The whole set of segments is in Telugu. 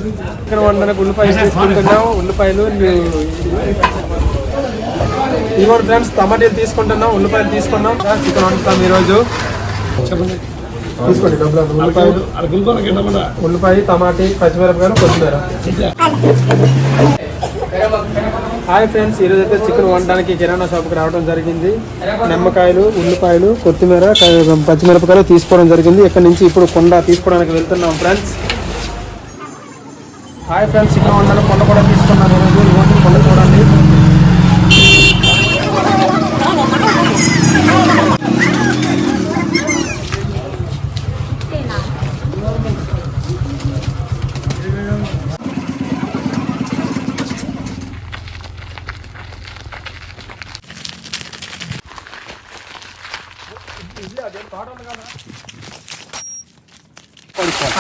చికెన్ వండడానికి ఉల్లిపాయలు తీసుకుంటున్నాం. ఉల్లిపాయలు ఇవ్వండి ఫ్రెండ్స్. టమాటాలు తీసుకుంటున్నాం, ఉల్లిపాయలు తీసుకున్నాం. చికెన్ వండుతాం ఈరోజు. చెప్పండి, తీసుకోండి డబ్బులు. ఉల్లిపాయ, టమాటీ, పచ్చిమిరపకాయలు, కొత్తిమీర. హాయ్ ఫ్రెండ్స్, ఈరోజు అయితే చికెన్ వండడానికి కిరాణా షాప్కి రావడం జరిగింది. నిమ్మకాయలు, ఉల్లిపాయలు, కొత్తిమీర, పచ్చిమిరపకాయలు తీసుకోవడం జరిగింది. ఇక్కడ నుంచి ఇప్పుడు కొండ తీసుకోవడానికి వెళ్తున్నాం ఫ్రెండ్స్. హాయ్ ఫ్రెండ్స్, చికెన్ వండడానికి కొండ కూడా తీసుకున్నాను ఈరోజు. కొండ చూడండి.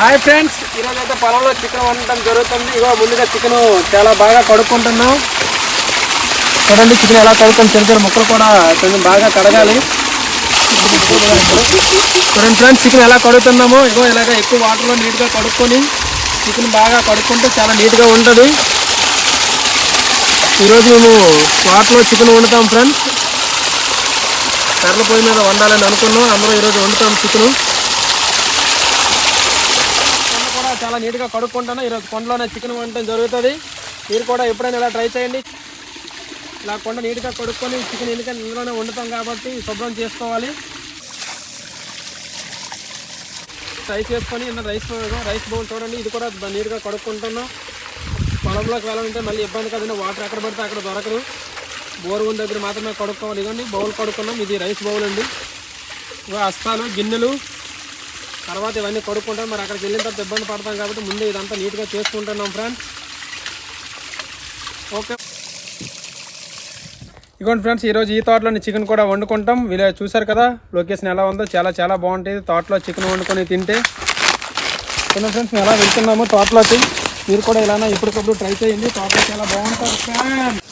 హాయ్ ఫ్రెండ్స్, ఈరోజు అయితే పొలంలో చికెన్ వండటం జరుగుతుంది. ఇగో ముందుగా చికెన్ చాలా బాగా కడుక్కుంటున్నాం. చూడండి చికెన్ ఎలా కడుక్కొని, చిన్న చిన్న ముక్కలు కూడా కొంచెం బాగా కడగాలి. చూడండి ఫ్రెండ్స్, చికెన్ ఎలా కడుగుతున్నామో ఇగో ఇలాగ ఎక్కువ వాటర్లో నీట్గా కడుక్కొని చికెన్ బాగా కడుక్కుంటే చాలా నీట్గా ఉంటుంది. ఈరోజు మేము వాటర్లో చికెన్ వండుతాం ఫ్రెండ్స్. కర్రల పొయ్యి మీద వండాలని అనుకున్నాం. అందరూ ఈరోజు వండుతాం చికెన్. చాలా నీట్గా కడుక్కుంటాను. ఈరోజు కొండలోనే చికెన్ వండటం జరుగుతుంది. మీరు కూడా ఎప్పుడైనా ఇలా ట్రై చేయండి. ఇలా కొండ నీట్గా కడుక్కొని చికెన్ ఎందుకంటే ఇందులోనే వండుతాం కాబట్టి శుభ్రం చేసుకోవాలి. రైస్ వేసుకొని రైస్ బౌల్ చూడండి, ఇది కూడా నీట్గా కడుక్కుంటున్నాం. పొలంలోకి వెళ్ళాలంటే మళ్ళీ ఇబ్బంది కదండి. వాటర్ ఎక్కడ పడితే అక్కడ దొరకదు. బోరుగుల దగ్గర మాత్రమే కడుక్కోవాలి. ఇవ్వండి బౌల్ కడుక్కున్నాం. ఇది రైస్ బౌల్ అండి. అస్తాలు, గిన్నెలు, తర్వాత ఇవన్నీ కడుక్కుంటాం. మరి అక్కడికి వెళ్ళిన తర్వాత ఇబ్బంది పడతాం కాబట్టి ముందే ఇదంతా నీట్గా చేసుకుంటున్నాం ఫ్రెండ్స్. ఓకే, ఇదిగోండి ఫ్రెండ్స్, ఈరోజు ఈ తోటలోని చికెన్ కూడా వండుకుంటాం. వీళ్ళు చూసారు కదా లొకేషన్ ఎలా ఉందో. చాలా బాగుంటుంది తోటలో చికెన్ వండుకొని తింటే. చిన్న ఫ్రెండ్స్ ఎలా వెళ్తున్నాము తోటలోకి. మీరు కూడా ఇలానే ఎప్పటికప్పుడు ట్రై చేయండి. తోటలో చాలా బాగుంటుంది ఫ్రెండ్స్.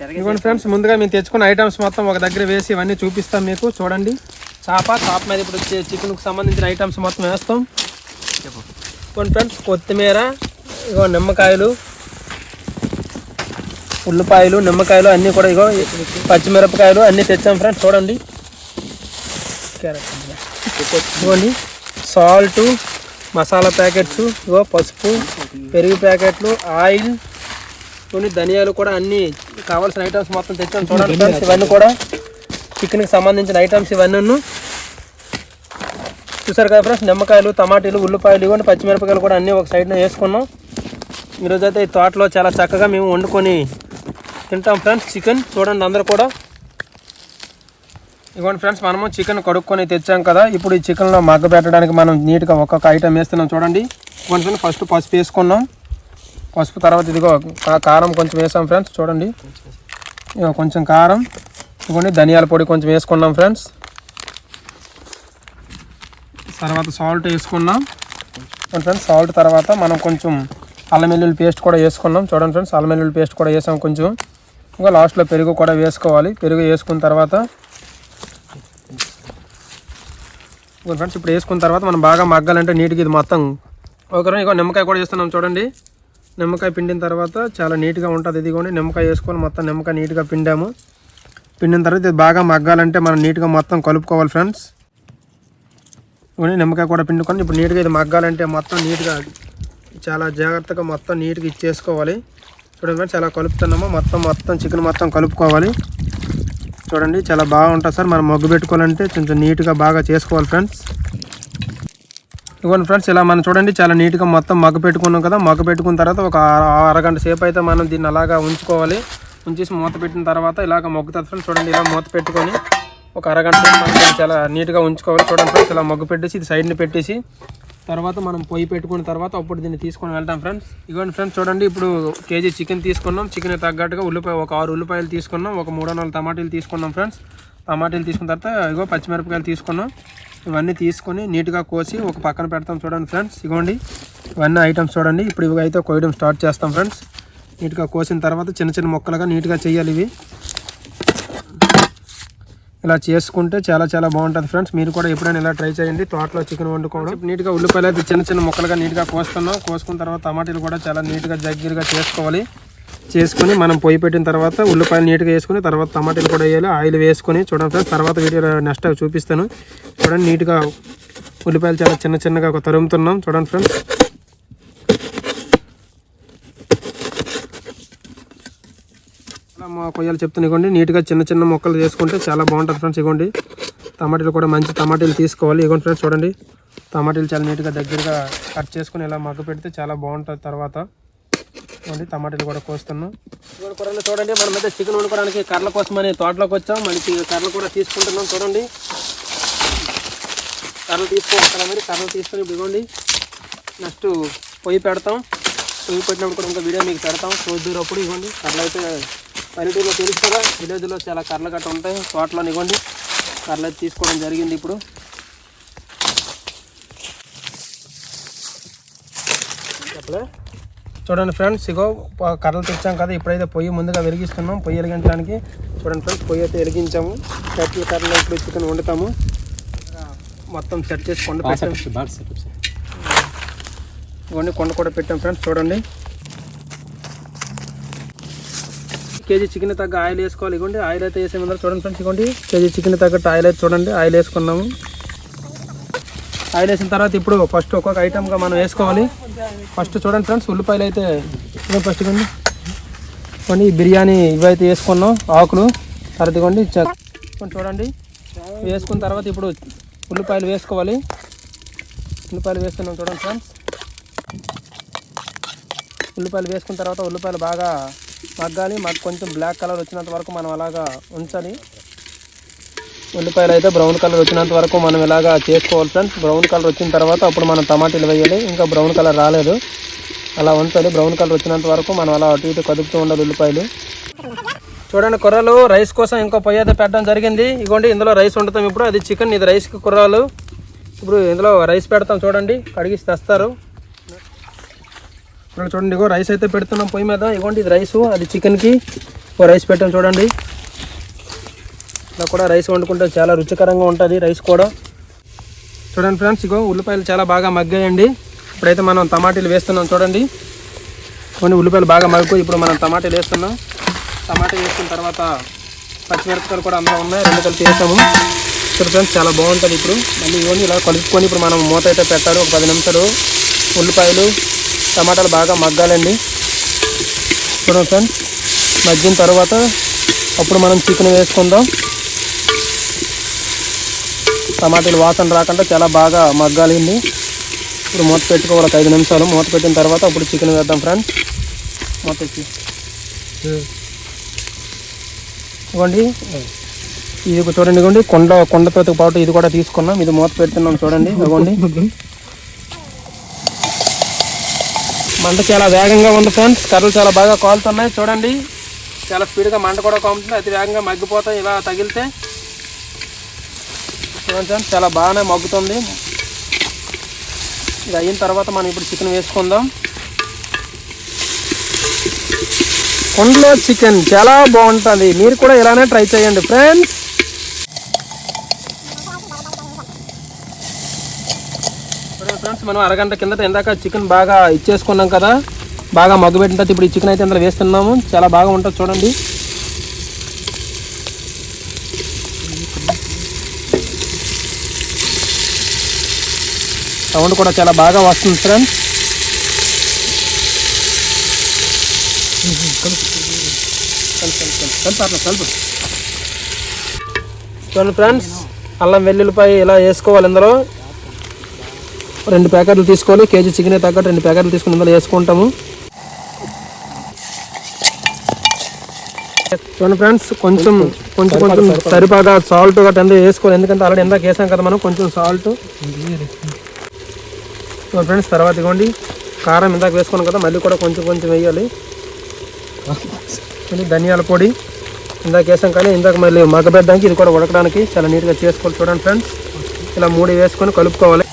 ఇదిగోండి ఫ్రెండ్స్, ముందుగా మేము తెచ్చుకున్న ఐటమ్స్ మొత్తం ఒక దగ్గర వేసి ఇవన్నీ చూపిస్తాం మీకు. చూడండి, చాప మీద ఇప్పుడు చికెన్కి సంబంధించిన ఐటమ్స్ మొత్తం వేస్తాం. ఇదిగోండి ఫ్రెండ్స్, కొత్తిమీర, ఇగో నిమ్మకాయలు, ఉల్లిపాయలు, నిమ్మకాయలు అన్నీ కూడా, ఇగో పచ్చిమిరపకాయలు అన్నీ తెచ్చాం ఫ్రెండ్స్. చూడండి, ఇదిగోండి సాల్ట్, మసాలా ప్యాకెట్స్, ఇగో పసుపు, పెరుగు ప్యాకెట్లు, ఆయిల్, కొన్ని ధనియాలు కూడా అన్నీ కావాల్సిన ఐటమ్స్ మొత్తం తెచ్చాం. చూడండి ఫ్రెండ్స్, ఇవన్నీ కూడా చికెన్కి సంబంధించిన ఐటమ్స్ ఇవన్నీ చూసారు కదా ఫ్రెండ్స్. నిమ్మకాయలు, టమాటీలు, ఉల్లిపాయలు, ఇవ్వండి పచ్చిమిరపకాయలు కూడా అన్నీ ఒక సైడ్లో వేసుకున్నాం. ఈరోజైతే ఈ తోటలో చాలా చక్కగా మేము వండుకొని తింటాం ఫ్రెండ్స్ చికెన్. చూడండి అందరూ కూడా. ఇవ్వండి ఫ్రెండ్స్, మనము చికెన్ కడుక్కొని తెచ్చాం కదా. ఇప్పుడు ఈ చికెన్లో మగ్గ పెట్టడానికి మనం నీట్గా ఒక్కొక్క ఐటమ్ వేస్తున్నాం. చూడండి, ఇవ్వండి ఫ్రెండ్స్, ఫస్ట్ పసుపు వేసుకున్నాం. పసుపు తర్వాత ఇదిగో కారం కొంచెం వేసాం ఫ్రెండ్స్. చూడండి, ఇగో కొంచెం కారం, ఇదిగోండి ధనియాల పొడి కొంచెం వేసుకున్నాం ఫ్రెండ్స్. తర్వాత సాల్ట్ వేసుకున్నాం ఫ్రెండ్స్. సాల్ట్ తర్వాత మనం కొంచెం అల్లం వెల్లుల్లి పేస్ట్ కూడా వేసుకున్నాం. చూడండి ఫ్రెండ్స్, అల్లం వెల్లుల్లి పేస్ట్ కూడా వేసాం కొంచెం. ఇంకా లాస్ట్లో పెరుగు కూడా వేసుకోవాలి. పెరుగు వేసుకున్న తర్వాత ఫ్రెండ్స్ ఇప్పుడు వేసుకున్న తర్వాత మనం బాగా మగ్గాలంటే నీట్గా ఇది మొత్తం ఓకే. ఇక నిమ్మకాయ కూడా వేస్తున్నాం. చూడండి, నిమ్మకాయ పిండిన తర్వాత చాలా నీట్గా ఉంటుంది. ఇదిగోండి నిమ్మకాయ వేసుకొని మొత్తం నిమ్మకాయ నీట్గా పిండాము. పిండిన తర్వాత ఇది బాగా మగ్గాలంటే మనం నీట్గా మొత్తం కలుపుకోవాలి ఫ్రెండ్స్. ఇవన్నీ నిమ్మకాయ కూడా పిండుకొని ఇప్పుడు నీట్గా ఇది మగ్గాలంటే మొత్తం నీట్గా చాలా జాగ్రత్తగా మొత్తం నీట్గా ఇచ్చేసుకోవాలి. చూడండి ఫ్రెండ్స్, చాలా కలుపుతున్నాము. మొత్తం చికెన్ మొత్తం కలుపుకోవాలి. చూడండి, చాలా బాగుంటుంది సార్. మనం మగ్గు పెట్టుకోవాలంటే కొంచెం నీట్గా బాగా చేసుకోవాలి ఫ్రెండ్స్. ఇవ్వండి ఫ్రెండ్స్, ఇలా మనం చూడండి చాలా నీట్గా మొత్తం మగ్గ పెట్టుకున్నాం కదా. మగ్గ పెట్టుకున్న తర్వాత ఒక అరగంట సేపు అయితే మనం దీన్ని అలాగా ఉంచుకోవాలి. ఉంచేసి మూత పెట్టిన తర్వాత ఇలాగ మగ్గుతుంది ఫ్రెండ్స్. చూడండి, ఇలా మూత పెట్టుకొని ఒక అరగంట సేపు మనం చాలా నీట్గా ఉంచుకోవాలి. చూడండి ఫ్రెండ్స్, ఇలా మగ్గు పెట్టేసి ఇది సైడ్ని పెట్టేసి తర్వాత మనం పొయ్యి పెట్టుకున్న తర్వాత అప్పుడు దీన్ని తీసుకొని వెళ్తాం ఫ్రెండ్స్. ఇవ్వండి ఫ్రెండ్స్, చూడండి ఇప్పుడు కేజీ చికెన్ తీసుకున్నాం. చికెన్ తగ్గట్టుగా ఉల్లిపాయ ఒక 6 ఉల్లిపాయలు తీసుకున్నాం. ఒక 3-4 టమాటీలు తీసుకున్నాం ఫ్రెండ్స్. టమాటీలు తీసుకున్న తర్వాత ఇగో పచ్చిమిరపకాయలు తీసుకున్నాం. ఇవన్నీ తీసుకొని నీట్గా కోసి ఒక పక్కన పెడతాం. చూడండి ఫ్రెండ్స్, ఇవ్వండి ఇవన్నీ ఐటమ్స్ చూడండి. ఇప్పుడు ఇవి అయితే కోయడం స్టార్ట్ చేస్తాం ఫ్రెండ్స్. నీట్గా కోసిన తర్వాత చిన్న చిన్న ముక్కలుగా నీట్గా చేయాలి. ఇలా చేసుకుంటే చాలా చాలా బాగుంటుంది ఫ్రెండ్స్. మీరు కూడా ఎప్పుడైనా ఇలా ట్రై చేయండి తోటలో చికెన్ వండుకోవడం. నీట్గా ఉల్లిపాయలు అయితే చిన్న చిన్న ముక్కలుగా నీట్గా కోస్తున్నాం. కోసుకున్న తర్వాత టమాటాలు కూడా చాలా నీట్గా దగ్గరగా చేసుకోవాలి. చేసుకుని మనం పొయ్యి పెట్టిన తర్వాత ఉల్లిపాయలు నీట్గా వేసుకుని తర్వాత టమాటాలు కూడా వేయాలి. ఆయిల్ వేసుకొని చూడండి ఫ్రెండ్స్. తర్వాత వీడియో నెక్స్ట్ చూపిస్తాను. చూడండి నీట్గా ఉల్లిపాయలు చాలా చిన్న చిన్నగా తరుముతున్నాం. చూడండి ఫ్రెండ్స్. మా కొయ్యాలు చెప్తాను. ఇవ్వండి నీట్గా చిన్న చిన్న ముక్కలు చేసుకుంటే చాలా బాగుంటుంది ఫ్రెండ్స్. ఇవ్వండి టమాటాలు కూడా మంచి టమాటాలు తీసుకోవాలి. ఇవ్వండి ఫ్రెండ్స్ చూడండి టమాటాలు చాలా నీట్గా దగ్గరగా కట్ చేసుకుని ఇలా మగ్గ పెడితే చాలా బాగుంటుంది. తర్వాత ఇవ్వండి టమాటాలు కూడా కోస్తున్నాం. కూరలు చూడండి మనం అయితే చికెన్ వండుకోవడానికి కర్రల కోసమని తోటలోకి వచ్చాం. మనకి కర్రలు కూడా తీసుకుంటున్నాం. చూడండి కర్రలు తీసుకోవాలి. మరి కర్రలు తీసుకొని ఇవ్వండి నెక్స్ట్ పొయ్యి పెడతాం. పొయ్యి పెట్టినప్పుడు కూడా ఇంకా వీడియో మీకు పెడతాం చూద్దూరప్పుడు. ఇవ్వండి కర్రలు అయితే పల్లెటూరులో తెలుసు కదా, విలేజ్లో చాలా కర్రలు గట్ట ఉంటాయి. తోటలో ఇవ్వండి కర్రలు అయితే తీసుకోవడం జరిగింది. ఇప్పుడు చూడండి ఫ్రెండ్స్. ఇగో కర్రలు తెచ్చాం కదా, ఇప్పుడైతే పొయ్యి ముందుగా వెలిగిస్తున్నాం. పొయ్యి వెలిగించడానికి చూడండి ఫ్రెండ్స్ పొయ్యి అయితే వెలిగించాము. కట్టి కర్రలు ఇప్పుడు చికెన్ వండుతాము. మొత్తం సెట్ చేసి కొండ పెట్టాం. ఇవన్నీ కొండ కూడా పెట్టాం ఫ్రెండ్స్. చూడండి కేజీ చికెన్ తగ్గ ఆయిల్ వేసుకోవాలి. ఇవ్వండి ఆయిల్ అయితే వేసే ముందర చూడండి ఫ్రెండ్స్. ఇవ్వండి కేజీ చికెన్ తగ్గట్టు ఆయిల్ అయితే చూడండి ఆయిల్ వేసుకున్నాము. ఆయిల్ వేసిన తర్వాత ఇప్పుడు ఫస్ట్ ఒక్కొక్క ఐటమ్గా మనం వేసుకోవాలి. ఫస్ట్ చూడండి ఫ్రెండ్స్ ఉల్లిపాయలు అయితే ఫస్ట్ ఇవ్వండి. ఇవ్వండి బిర్యానీ ఇవైతే వేసుకున్నాం ఆకులు. తర్వాత ఇవ్వండి చూడండి వేసుకున్న తర్వాత ఇప్పుడు ఉల్లిపాయలు వేసుకోవాలి. ఉల్లిపాయలు వేస్తున్నాం చూడండి ఫ్రెండ్స్. ఉల్లిపాయలు వేసుకున్న తర్వాత ఉల్లిపాయలు బాగా మగ్గాలి. మాకు కొంచెం బ్లాక్ కలర్ వచ్చినంత వరకు మనం అలాగా ఉంచాలి. ఉల్లిపాయలు అయితే బ్రౌన్ కలర్ వచ్చినంత వరకు మనం ఇలాగా చేసుకోవాలి ఫ్రెండ్స్. బ్రౌన్ కలర్ వచ్చిన తర్వాత అప్పుడు మనం టమాటాలు వేయాలి. ఇంకా బ్రౌన్ కలర్ రాలేదు అలా ఉంచాలి. బ్రౌన్ కలర్ వచ్చినంత వరకు మనం అలా అటు ఇటు కదుపుతూ ఉండాలి ఉల్లిపాయలు. చూడండి కుర్రాలు రైస్ కోసం ఇంకో పొయ్యి అయితే పెట్టడం జరిగింది. ఇదిగోండి ఇందులో రైస్ వండుతాం ఇప్పుడు. అది చికెన్, ఇది రైస్కి కుర్రాలు. ఇప్పుడు ఇందులో రైస్ పెడతాం. చూడండి కడిగిసి తెస్తారు. ఇక్కడ చూడండి ఇగో రైస్ అయితే పెడుతున్నాం పొయ్యి మీద. ఇగోండి ఇది రైసు, అది చికెన్కి ఓ రైస్ పెట్టాం చూడండి. ఇలా కూడా రైస్ వండుకుంటే చాలా రుచికరంగా ఉంటుంది రైస్ కూడా. చూడండి ఫ్రెండ్స్ ఇగో ఉల్లిపాయలు చాలా బాగా మగ్గాయండి. ఇప్పుడైతే మనం టమాటాలు వేస్తున్నాం. చూడండి కొన్ని ఉల్లిపాయలు బాగా మగ్గు. ఇప్పుడు మనం టమాటాలు వేస్తున్నాం. టమాటా వేసుకున్న తర్వాత పచ్చిమిరపకాయలు కూడా అందులో ఉన్నాయి, 2 కలిపి వేసాము. చూడండి ఫ్రెండ్స్ చాలా బాగుంటుంది. ఇప్పుడు మళ్ళీ ఇవన్నీ ఇలా కలుపుకొని ఇప్పుడు మనం మూత అయితే పెట్టాలి ఒక 10 నిమిషాలు. ఉల్లిపాయలు టమాటాలు బాగా మగ్గాలండి. చూడండి ఫ్రెండ్స్ మగ్గిన తర్వాత అప్పుడు మనం చికెన్ వేసుకుందాం. టమాటాలు వాసన రాకుండా చాలా బాగా మగ్గాలండి. ఇప్పుడు మూత పెట్టుకోవాలి 5 నిమిషాలు. మూత పెట్టిన తర్వాత అప్పుడు చికెన్ వేద్దాం ఫ్రెండ్స్. మూత వచ్చి ఇవ్వండి ఇది చూడండి. ఇవ్వండి కొండతో పాటు ఇది కూడా తీసుకున్నాం. ఇది మూత పెడుతున్నాం చూడండి. ఇవ్వండి మంట చాలా వేగంగా ఉంది ఫ్రెండ్స్. కర్రలు చాలా బాగా కాలుతున్నాయి. చూడండి చాలా స్పీడ్గా మంట కూడా కాలుతుంది. అతి వేగంగా మగ్గిపోతాయి ఇలా తగిలితే. చూడండి ఫ్రెండ్స్ చాలా బాగానే మగ్గుతుంది. ఇది అయిన తర్వాత మనం ఇప్పుడు చికెన్ వేసుకుందాం. కొండలో చికెన్ చాలా బాగుంటుంది. మీరు కూడా ఇలానే ట్రై చేయండి ఫ్రెండ్స్. ఫ్రెండ్స్ మనం అరగంట కిందట ఇందాక చికెన్ బాగా ఇచ్చేసుకున్నాం కదా, బాగా మగ్గు పెట్టిన తర్వాత ఇప్పుడు ఈ చికెన్ అయితే అందులో వేస్తున్నాము. చాలా బాగా ఉంటుంది చూడండి. సౌండ్ కూడా చాలా బాగా వస్తుంది ఫ్రెండ్స్. చూడండి ఫ్రెండ్స్ అల్లం వెల్లుల్లిపాయ ఇలా వేసుకోవాలి. ఇందులో 2 ప్యాకెట్లు తీసుకోవాలి. కేజీ చికెన్ తగ్గట్టు 2 ప్యాకెట్లు తీసుకుని ఇందులో వేసుకుంటాము. చూడండి ఫ్రెండ్స్ కొంచెం సరిపాగా సాల్ట్ గట్రా వేసుకోవాలి. ఎందుకంటే ఆల్రెడీ ఇందాక వేసాం కదా మనం కొంచెం సాల్ట్. ఫ్రెండ్స్ తర్వాత ఇవ్వండి కారం ఇందాక వేసుకున్నాం కదా, మళ్ళీ కూడా కొంచెం వేయాలి. ధనియాల పొడి ఇందాక వేసాం కానీ ఇందాక మళ్ళీ మగ్గబెట్టడానికి ఇది కూడా ఉడకడానికి చాలా నీట్గా చేసుకోవాలి. చూడండి ఫ్రెండ్స్ ఇలా 3 వేసుకొని కలుపుకోవాలి.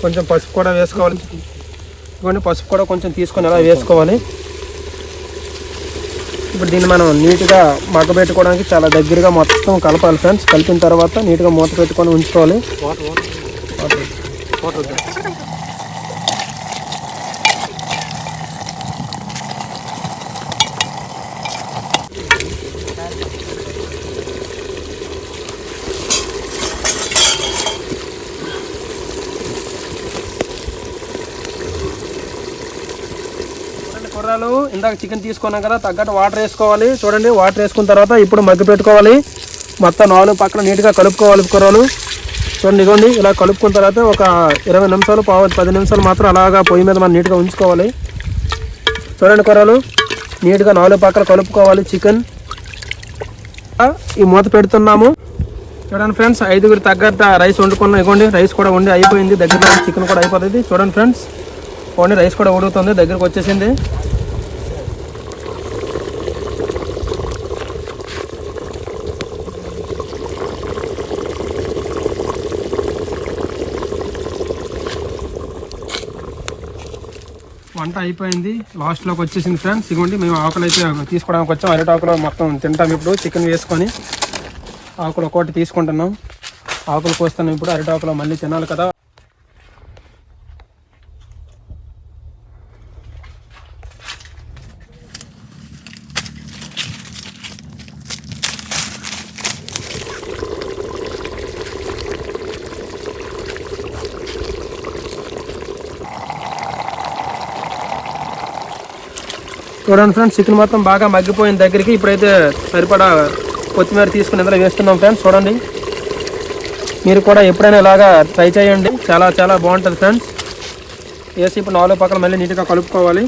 కొంచెం పసుపు కూడా వేసుకోవాలి. ఇవ్వండి పసుపు కూడా కొంచెం తీసుకొని అలా వేసుకోవాలి. ఇప్పుడు దీన్ని మనం నీట్గా మగ్గబెట్టుకోవడానికి చాలా దగ్గరగా మొత్తం కలపాలి ఫ్రెండ్స్. కలిపిన తర్వాత నీట్గా మూత పెట్టుకొని ఉంచుకోవాలి. కూరలు ఇందాక చికెన్ తీసుకున్నాం కదా, తగ్గట్టు వాటర్ వేసుకోవాలి. చూడండి, వాటర్ వేసుకున్న తర్వాత ఇప్పుడు మగ్గి పెట్టుకోవాలి. మొత్తం 4 పక్కల నీట్గా కలుపుకోవాలి కూరలు. చూడండి, ఇదిగోండి ఇలా కలుపుకున్న తర్వాత ఒక 20 నిమిషాలు 10 నిమిషాలు మాత్రం అలాగా పొయ్యి మీద మనం నీట్గా ఉంచుకోవాలి. చూడండి, కూరలు నీట్గా 4 పక్కల కలుపుకోవాలి. చికెన్ ఈ మూత పెడుతున్నాము. చూడండి ఫ్రెండ్స్, 5గురికి తగ్గట్టు రైస్ వండుకున్నాం. ఇదిగోండి, రైస్ కూడా వండి అయిపోయింది. దగ్గరలో చికెన్ కూడా అయిపోతుంది. చూడండి ఫ్రెండ్స్, ఓన్లీ రైస్ కూడా ఉడుకుతుంది, దగ్గరకు వచ్చేసింది. వంట అయిపోయింది, లాస్ట్లోకి వచ్చేసింది ఫ్రెండ్స్. ఇదిగోండి, మేము ఆకులు అయితే తీసుకోవడానికి వచ్చాం. అరటాకులో మొత్తం తింటాం. ఇప్పుడు చికెన్ వేసుకొని ఆకులు ఒక్కొక్కటి తీసుకుంటున్నాం. ఆకులు కోస్తున్నాం. ఇప్పుడు అరటాకులో మళ్ళీ తినాలి కదా. చూడండి ఫ్రెండ్స్, చికెన్ మొత్తం బాగా మగ్గిపోయిన దగ్గరికి. ఇప్పుడైతే సరిపడా కొత్తిమీర తీసుకుని ఇందులో వేస్తున్నాం ఫ్రెండ్స్. చూడండి, మీరు కూడా ఎప్పుడైనా ఇలాగా ట్రై చేయండి, చాలా చాలా బాగుంటుంది ఫ్రెండ్స్. వేసి ఇప్పుడు 4 పక్కల మళ్ళీ నీట్గా కలుపుకోవాలి.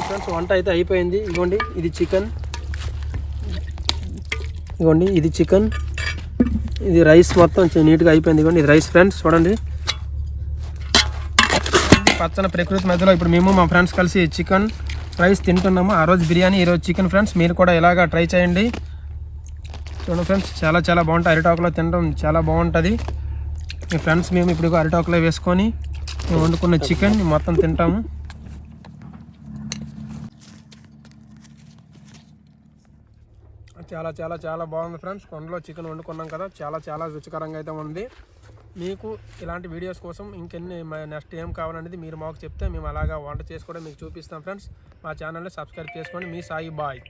ఫ్రెండ్స్, వంట అయితే అయిపోయింది. ఇదిగోండి, ఇది చికెన్. ఇదిగోండి, ఇది చికెన్. ఇది రైస్ మొత్తం నీట్గా అయిపోయింది. ఇదిగోండి, ఇది రైస్ ఫ్రెండ్స్. చూడండి, పచ్చని ప్రకృతి మధ్యలో ఇప్పుడు మేము మా ఫ్రెండ్స్ కలిసి చికెన్ రైస్ తింటున్నాము. ఆ రోజు బిర్యానీ, ఈరోజు చికెన్ ఫ్రెండ్స్. మీరు కూడా ఇలాగా ట్రై చేయండి. చూడండి ఫ్రెండ్స్, చాలా చాలా బాగుంటుంది. అరిటాకులో తినడం చాలా బాగుంటుంది. మీ ఫ్రెండ్స్ మేము ఇప్పుడు అరిటాకులో వేసుకొని మేము వండుకున్న చికెన్ మొత్తం తింటాము. చాలా చాలా చాలా బాగుంది ఫ్రెండ్స్. కొండలో చికెన్ వండుకున్నాం కదా, చాలా చాలా రుచికరంగా అయితే ఉంది. మీకు ఇలాంటి వీడియోస్ కోసం ఇంకెన్ని నెక్స్ట్ ఏం కావాలనేది మీరు మాకు చెప్తే మేము అలాగా వంట చేసుకోవడం మీకు చూపిస్తాం ఫ్రెండ్స్. మా ఛానల్ని సబ్స్క్రైబ్ చేసుకోండి. మీ సాయి బాయ్.